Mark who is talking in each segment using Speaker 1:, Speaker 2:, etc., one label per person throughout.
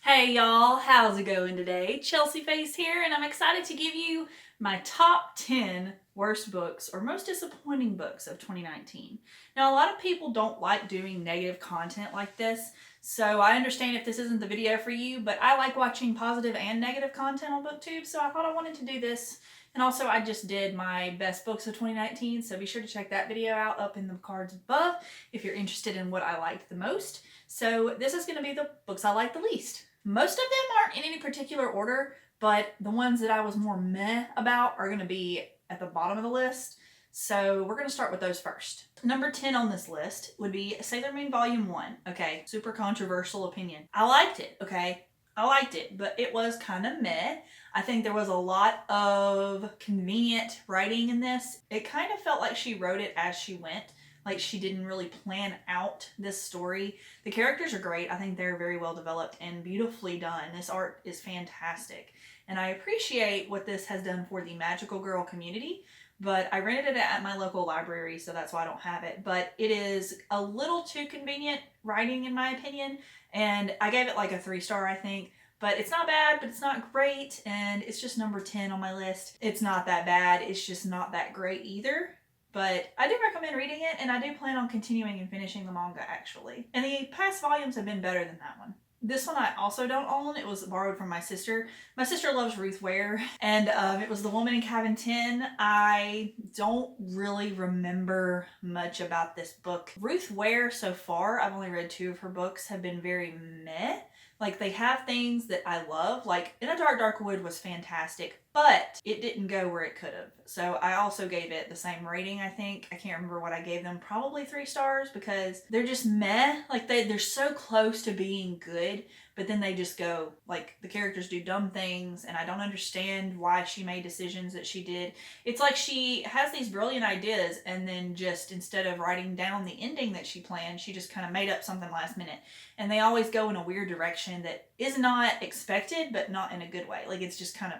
Speaker 1: Hey y'all, how's it going today? Chelsea Face here, and I'm excited to give you my top 10 worst books or most disappointing books of 2019. Now, a lot of people don't like doing negative content like this, so I understand if this isn't the video for you, but I like watching positive and negative content on BookTube, so I thought I wanted to do this. And also, I just did my best books of 2019, so be sure to check that video out up in the cards above if you're interested in what I liked the most. So this is going to be the books I like the least. Most of them aren't in any particular order, but the ones that I was more meh about are going to be at the bottom of the list. So we're going to start with those first. Number 10 on this list would be Sailor Moon Volume 1. Okay, super controversial opinion. I liked it, okay? I liked it, but it was kind of meh. I think there was a lot of convenient writing in this. It kind of felt like she wrote it as she went. Like she didn't really plan out this story. The characters are great. I think they're very well developed and beautifully done. This art is fantastic. And I appreciate what this has done for the magical girl community, but I rented it at my local library, so that's why I don't have it. But it is a little too convenient writing in my opinion, and I gave it like a 3-star, I think. But it's not bad, but it's not great, and it's just number 10 on my list. It's not that bad, it's just not that great either. But I do recommend reading it, and I do plan on continuing and finishing the manga, actually. And the past volumes have been better than that one. This one I also don't own. It was borrowed from my sister. My sister loves Ruth Ware, and it was The Woman in Cabin 10. I don't really remember much about this book. Ruth Ware, so far, I've only read 2 of her books, have been very meh. Like, they have things that I love. Like, In a Dark, Dark Wood was fantastic, but it didn't go where it could have. So I also gave it the same rating, I think. I can't remember what I gave them. Probably 3 stars because they're just meh. Like, they're so close to being good, but then they just go, like, the characters do dumb things, and I don't understand why she made decisions that she did. It's like she has these brilliant ideas, and then just instead of writing down the ending that she planned, she just kind of made up something last minute. And they always go in a weird direction that is not expected, but not in a good way. Like, it's just kind of,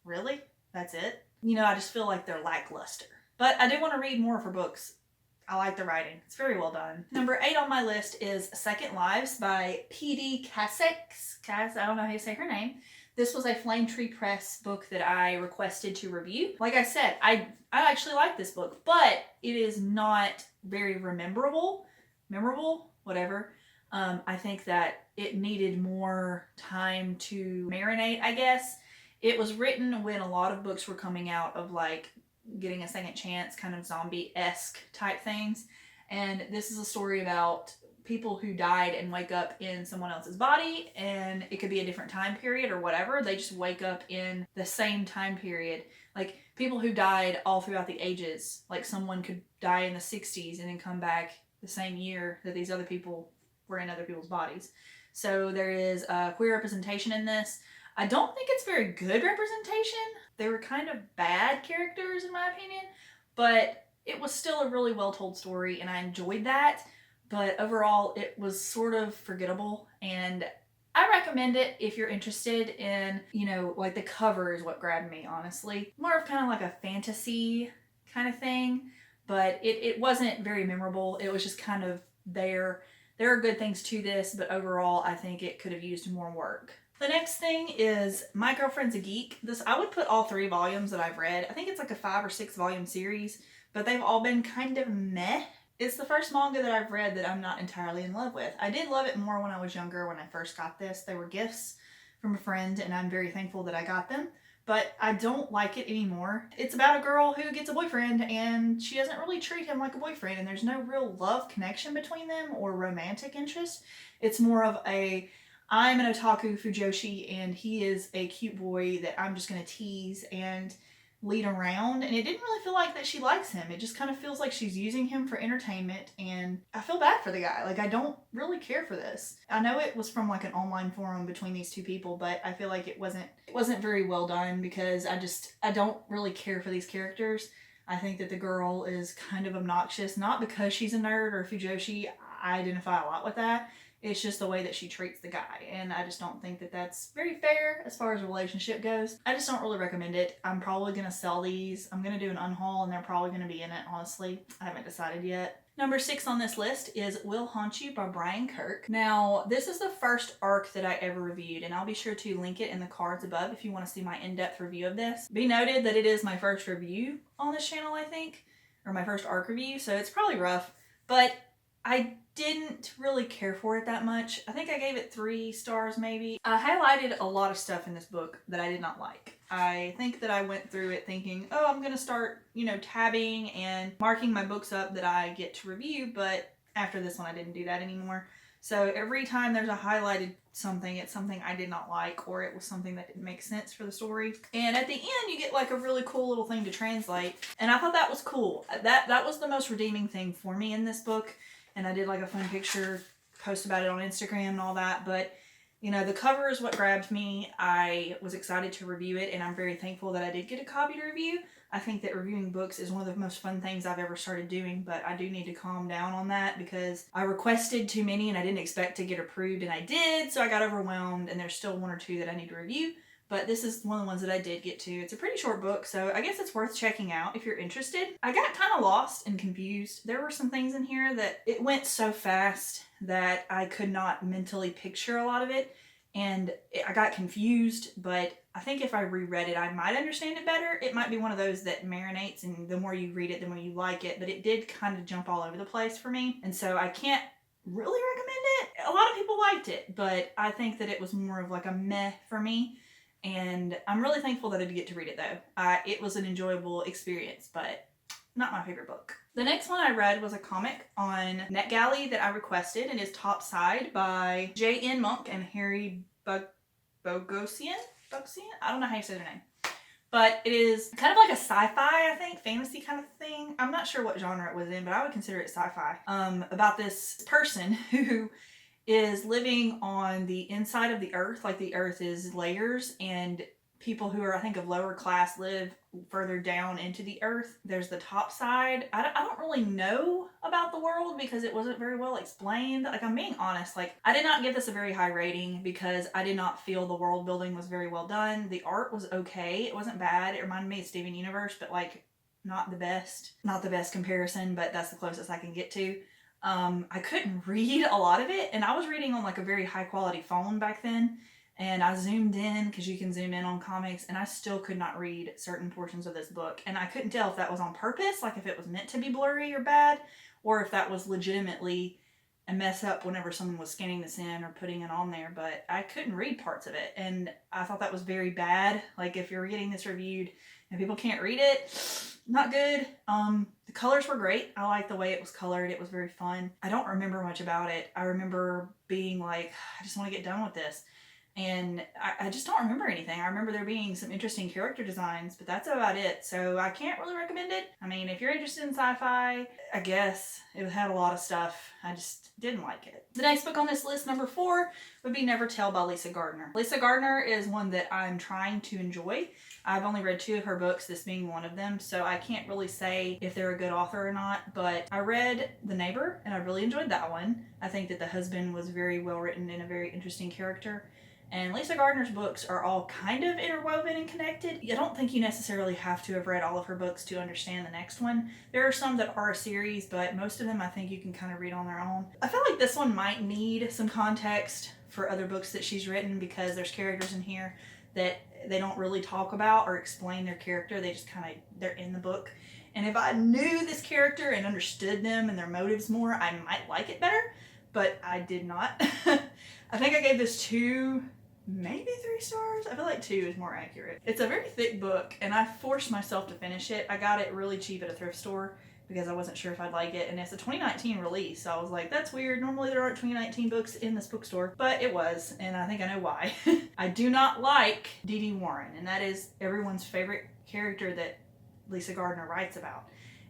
Speaker 1: really? That's it? You know, I just feel like they're lackluster. But I do want to read more of her books. I like the writing. It's very well done. Number 8 on my list is Second Lives by P.D. Essex. I don't know how you say her name. This was a Flame Tree Press book that I requested to review. Like I said, I actually like this book, but it is not very memorable, whatever. I think that it needed more time to marinate, I guess. It was written when a lot of books were coming out of like getting a second chance, kind of zombie-esque type things. And this is a story about people who died and wake up in someone else's body, and it could be a different time period or whatever. They just wake up in the same time period. Like people who died all throughout the ages. Like someone could die in the 60s and then come back the same year that these other people were in other people's bodies. So there is queer representation in this. I don't think it's very good representation. They were kind of bad characters in my opinion, but it was still a really well told story and I enjoyed that. But overall, it was sort of forgettable, and I recommend it if you're interested in, you know, like the cover is what grabbed me, honestly. More of kind of like a fantasy kind of thing, but it wasn't very memorable. It was just kind of there. There are good things to this, but overall, I think it could have used more work. The next thing is My Girlfriend's a Geek. This, I would put all 3 volumes that I've read. I think it's like a 5 or 6 volume series, but they've all been kind of meh. It's the first manga that I've read that I'm not entirely in love with. I did love it more when I was younger, when I first got this. They were gifts from a friend, and I'm very thankful that I got them. But I don't like it anymore. It's about a girl who gets a boyfriend, and she doesn't really treat him like a boyfriend, and there's no real love connection between them or romantic interest. It's more of a, I'm an otaku fujoshi, and he is a cute boy that I'm just going to tease and lead around, and it didn't really feel like that she likes him. It just kind of feels like she's using him for entertainment, and I feel bad for the guy. Like, I don't really care for this. I know it was from like an online forum between these 2 people, but I feel like it wasn't very well done because I don't really care for these characters. I think that the girl is kind of obnoxious, not because she's a nerd or a fujoshi. I identify a lot with that. It's just the way that she treats the guy, and I just don't think that that's very fair as far as a relationship goes. I just don't really recommend it. I'm probably going to sell these. I'm going to do an unhaul, and they're probably going to be in it, honestly. I haven't decided yet. Number 6 on this list is Will Haunt You by Brian Kirk. Now, this is the first arc that I ever reviewed, and I'll be sure to link it in the cards above if you want to see my in-depth review of this. Be noted that it is my first review on this channel, I think, or my first arc review, so it's probably rough, but I didn't really care for it that much. I think I gave it 3 stars maybe. I highlighted a lot of stuff in this book that I did not like. I think that I went through it thinking, oh, I'm going to start, tabbing and marking my books up that I get to review, but after this one I didn't do that anymore. So every time there's a highlighted something, it's something I did not like, or it was something that didn't make sense for the story. And at the end you get like a really cool little thing to translate, and I thought that was cool. That was the most redeeming thing for me in this book. And I did like a fun picture post about it on Instagram and all that. But, the cover is what grabbed me. I was excited to review it, and I'm very thankful that I did get a copy to review. I think that reviewing books is one of the most fun things I've ever started doing, but I do need to calm down on that because I requested too many and I didn't expect to get approved, and I did, so I got overwhelmed, and there's still 1 or 2 that I need to review. But this is one of the ones that I did get to. It's a pretty short book, so I guess it's worth checking out if you're interested. I got kind of lost and confused. There were some things in here that it went so fast that I could not mentally picture a lot of it, and I got confused, but I think if I reread it, I might understand it better. It might be one of those that marinates, and the more you read it, the more you like it, but it did kind of jump all over the place for me, and so I can't really recommend it. A lot of people liked it, but I think that it was more of like a meh for me. And I'm really thankful that I did get to read it though. It was an enjoyable experience, but not my favorite book. The next one I read was a comic on NetGalley that I requested, and is Top Side by J.N. Monk and Harry Bogosian? I don't know how you say their name. But it is kind of like a sci-fi, I think, fantasy kind of thing. I'm not sure what genre it was in, but I would consider it sci-fi. About this person who is living on the inside of the earth, like the earth is layers, and people who are, I think, of lower class live further down into the earth. There's the top side. I don't really know about the world because it wasn't very well explained. Like, I'm being honest, like, I did not give this a very high rating because I did not feel the world building was very well done. The art was okay. It wasn't bad. It reminded me of Steven Universe, but like, not the best comparison, but that's the closest I can get to. I couldn't read a lot of it, and I was reading on like a very high quality phone back then, and I zoomed in because you can zoom in on comics, and I still could not read certain portions of this book, and I couldn't tell if that was on purpose, like if it was meant to be blurry or bad, or if that was legitimately a mess up whenever someone was scanning this in or putting it on there. But I couldn't read parts of it, and I thought that was very bad. Like, if you're getting this reviewed and people can't read it, not good. The colors were great. I liked the way it was colored. It was very fun. I don't remember much about it. I remember being like, I just want to get done with this. And I just don't remember anything. I remember there being some interesting character designs, but that's about it. So I can't really recommend it. I mean, if you're interested in sci-fi, I guess it had a lot of stuff. I just didn't like it. The next book on this list, number 4, would be Never Tell by Lisa Gardner. Lisa Gardner is one that I'm trying to enjoy. I've only read 2 of her books, this being one of them, so I can't really say if they're a good author or not, but I read The Neighbor, and I really enjoyed that one. I think that the husband was very well written and a very interesting character. And Lisa Gardner's books are all kind of interwoven and connected. I don't think you necessarily have to have read all of her books to understand the next one. There are some that are a series, but most of them I think you can kind of read on their own. I feel like this one might need some context for other books that she's written because there's characters in here that they don't really talk about or explain their character. They just they're in the book. And if I knew this character and understood them and their motives more, I might like it better, but I did not. I think I gave this 2, maybe 3 stars. I feel like 2 is more accurate. It's a very thick book, and I forced myself to finish it. I got it really cheap at a thrift store because I wasn't sure if I'd like it, and it's a 2019 release, so I was like, that's weird. Normally there aren't 2019 books in this bookstore, but it was, and I think I know why. I do not like Dee Dee Warren, and that is everyone's favorite character that Lisa Gardner writes about.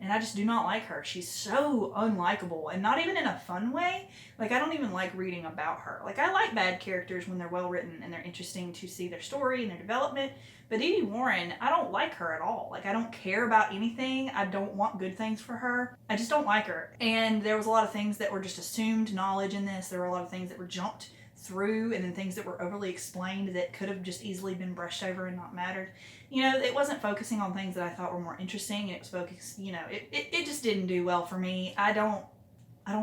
Speaker 1: And I just do not like her. She's so unlikable, and not even in a fun way. Like, I don't even like reading about her. Like, I like bad characters when they're well written and they're interesting to see their story and their development. But Dee Dee Warren, I don't like her at all. Like, I don't care about anything. I don't want good things for her. I just don't like her. And there was a lot of things that were just assumed knowledge in this. There were a lot of things that were jumped through, and then things that were overly explained that could have just easily been brushed over and not mattered. You know, it wasn't focusing on things that I thought were more interesting, and it was focused, you know, it just didn't do well for me. I don't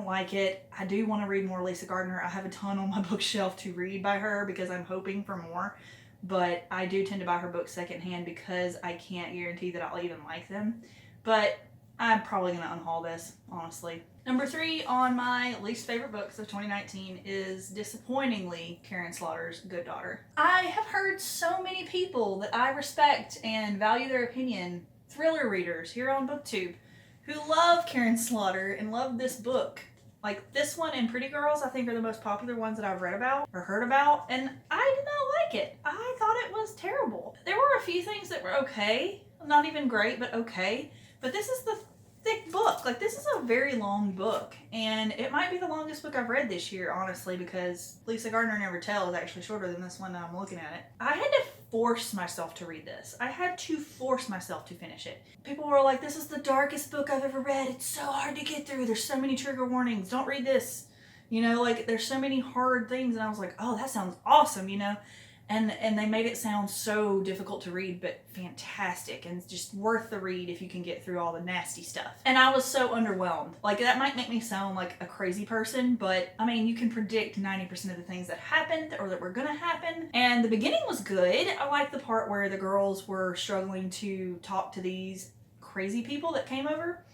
Speaker 1: like it. I do want to read more Lisa Gardner. I have a ton on my bookshelf to read by her because I'm hoping for more. But I do tend to buy her books secondhand because I can't guarantee that I'll even like them. But I'm probably going to unhaul this, honestly. Number 3 on my least favorite books of 2019 is, disappointingly, Karin Slaughter's Good Daughter. I have heard so many people that I respect and value their opinion, thriller readers here on BookTube, who love Karin Slaughter and love this book. Like, this one and Pretty Girls, I think, are the most popular ones that I've read about or heard about, and I did not like it. I thought it was terrible. There were a few things that were okay, not even great, but okay. But this is the thick book. Like, this is a very long book, and it might be the longest book I've read this year, honestly, because Lisa Gardner Never Tell is actually shorter than this one that I'm looking at it. I had to force myself to read this. I had to force myself to finish it. People were like, this is the darkest book I've ever read. It's so hard to get through. There's so many trigger warnings. Don't read this. You know, like, there's so many hard things. And I was like, oh, that sounds awesome, you know? And they made it sound so difficult to read, but fantastic, and just worth the read if you can get through all the nasty stuff. And I was so underwhelmed. Like, that might make me sound like a crazy person, but I mean, you can predict 90% of the things that happened or that were gonna happen. And the beginning was good. I liked the part where the girls were struggling to talk to these crazy people that came over.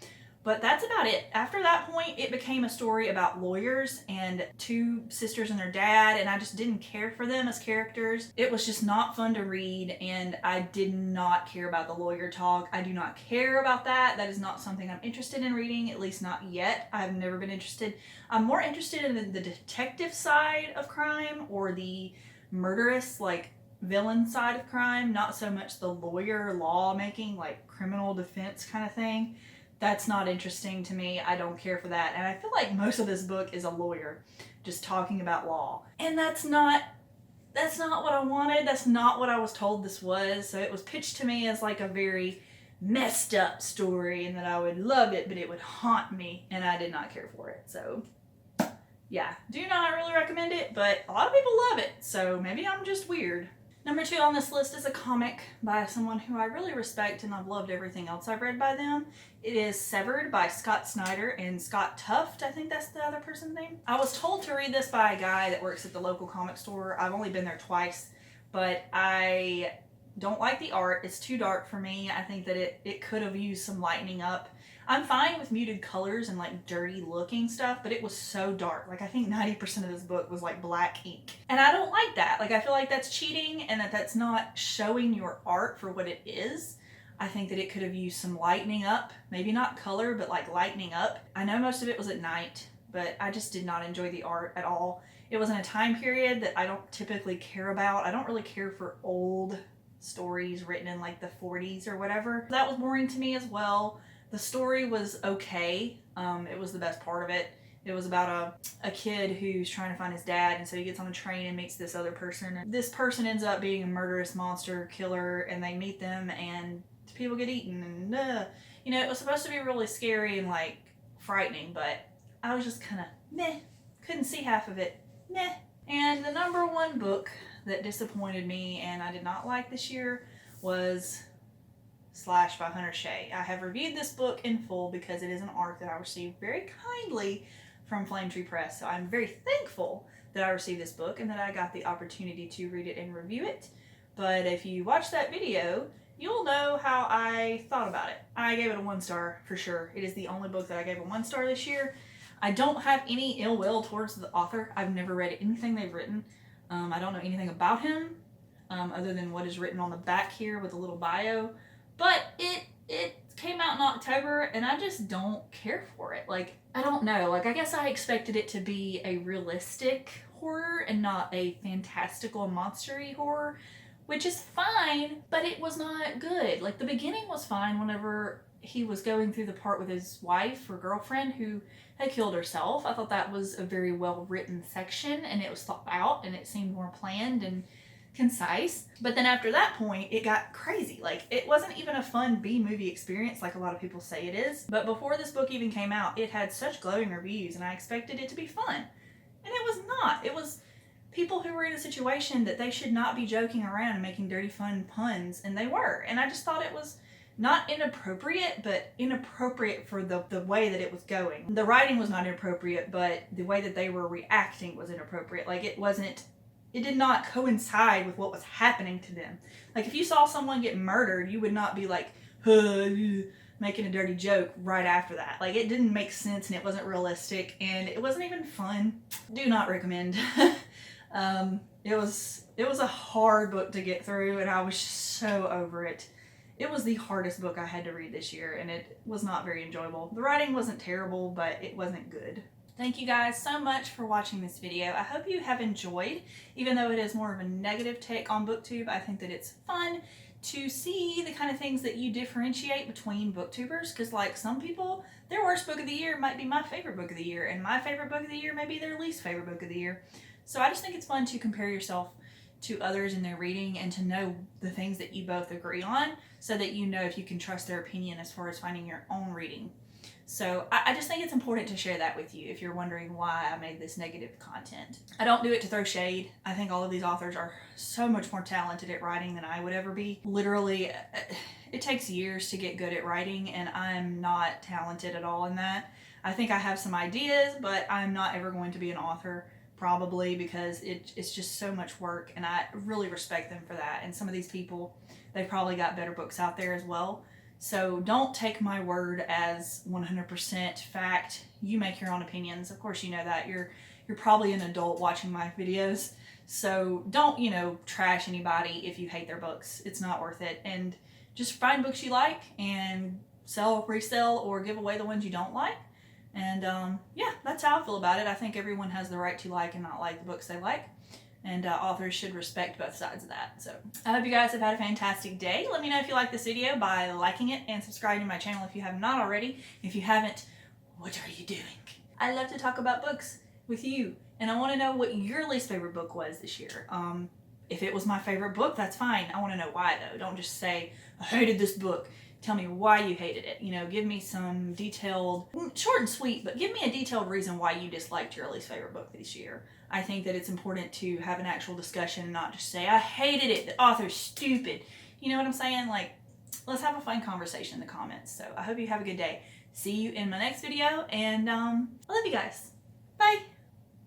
Speaker 1: But that's about it. After that point, it became a story about lawyers and 2 sisters and their dad, and I just didn't care for them as characters. It was just not fun to read, and I did not care about the lawyer talk. I do not care about that. That is not something I'm interested in reading, at least not yet. I've never been interested. I'm more interested in the detective side of crime, or the murderous, like, villain side of crime, not so much the lawyer lawmaking, like criminal defense kind of thing. That's not interesting to me. I don't care for that. And I feel like most of this book is a lawyer just talking about law. And that's not what I wanted. That's not what I was told this was. So it was pitched to me as like a very messed up story, and that I would love it, but it would haunt me, and I did not care for it. So yeah, do not really recommend it, but a lot of people love it. So maybe I'm just weird. Number 2 on this list is a comic by someone who I really respect, and I've loved everything else I've read by them. It is Severed by Scott Snyder and Scott Tuft. I think that's the other person's name. I was told to read this by a guy that works at the local comic store. I've only been there twice, but I don't like the art. It's too dark for me. I think that it could have used some lightening up. I'm fine with muted colors and like dirty looking stuff, but it was so dark. Like, I think 90% of this book was like black ink. And I don't like that. Like, I feel like that's cheating, and that's not showing your art for what it is. I think that it could have used some lightening up. Maybe not color, but like lightening up. I know most of it was at night, but I just did not enjoy the art at all. It was in a time period that I don't typically care about. I don't really care for old stories written in like the 40s or whatever. That was boring to me as well. The story was okay. It was the best part of it. It was about a kid who's trying to find his dad, and so he gets on a train and meets this other person. And this person ends up being a murderous monster killer, and they meet them, and people get eaten, and you know, it was supposed to be really scary and like frightening, but I was just kind of meh. Couldn't see half of it. Meh. And the number 1 book that disappointed me and I did not like this year was Slash by Hunter Shay. I have reviewed this book in full because it is an arc that I received very kindly from Flame Tree Press. So I'm very thankful that I received this book and that I got the opportunity to read it and review it. But if you watch that video, you'll know how I thought about it. I gave it a 1 star for sure. It is the only book that I gave a 1 star this year. I don't have any ill will towards the author. I've never read anything they've written. I don't know anything about him other than what is written on the back here with a little bio. But it came out in October, and I just don't care for it. Like, I don't know. Like, I guess I expected it to be a realistic horror and not a fantastical monstery horror, which is fine, but it was not good. Like, the beginning was fine whenever he was going through the part with his wife or girlfriend who had killed herself. I thought that was a very well-written section, and it was thought out, and it seemed more planned and concise. But then after that point, it got crazy. Like, it wasn't even a fun B-movie experience like a lot of people say it is. But before this book even came out, it had such glowing reviews, and I expected it to be fun. And it was not. people who were in a situation that they should not be joking around and making dirty fun puns, and they were. And I just thought it was not inappropriate, but inappropriate for the way that it was going. The writing was not inappropriate, but the way that they were reacting was inappropriate. Like, it did not coincide with what was happening to them. Like, if you saw someone get murdered, you would not be like, making a dirty joke right after that. Like, it didn't make sense, and it wasn't realistic, and it wasn't even fun. Do not recommend. It was a hard book to get through, and I was so over it. It was the hardest book I had to read this year, and it was not very enjoyable. The writing wasn't terrible, but it wasn't good. Thank you guys so much for watching this video. I hope you have enjoyed. Even though it is more of a negative take on BookTube, I think that it's fun to see the kind of things that you differentiate between booktubers, because like some people, their worst book of the year might be my favorite book of the year, and my favorite book of the year may be their least favorite book of the year. So I just think it's fun to compare yourself to others in their reading and to know the things that you both agree on, so that you know if you can trust their opinion as far as finding your own reading. So I just think it's important to share that with you if you're wondering why I made this negative content. I don't do it to throw shade. I think all of these authors are so much more talented at writing than I would ever be. Literally, it takes years to get good at writing, and I'm not talented at all in that. I think I have some ideas, but I'm not ever going to be an author, probably, because it's just so much work, and I really respect them for that. And some of these people, they've probably got better books out there as well. So don't take my word as 100% fact. You make your own opinions. Of course, you know that. You're probably an adult watching my videos. So don't, trash anybody if you hate their books. It's not worth it. And just find books you like and sell, resell, or give away the ones you don't like. And yeah, that's how I feel about it. I think everyone has the right to like and not like the books they like. And authors should respect both sides of that. So I hope you guys have had a fantastic day. Let me know if you like this video by liking it and subscribing to my channel if you have not already. If you haven't, what are you doing? I love to talk about books with you, and I want to know what your least favorite book was this year. If it was my favorite book, that's fine. I want to know why though. Don't just say, I hated this book. Tell me why you hated it. Give me some detailed, short and sweet, but give me a detailed reason why you disliked your least favorite book this year. I think that it's important to have an actual discussion, not just say, I hated it, the author's stupid. You know what I'm saying? Like, let's have a fun conversation in the comments. So I hope you have a good day. See you in my next video, and I love you guys.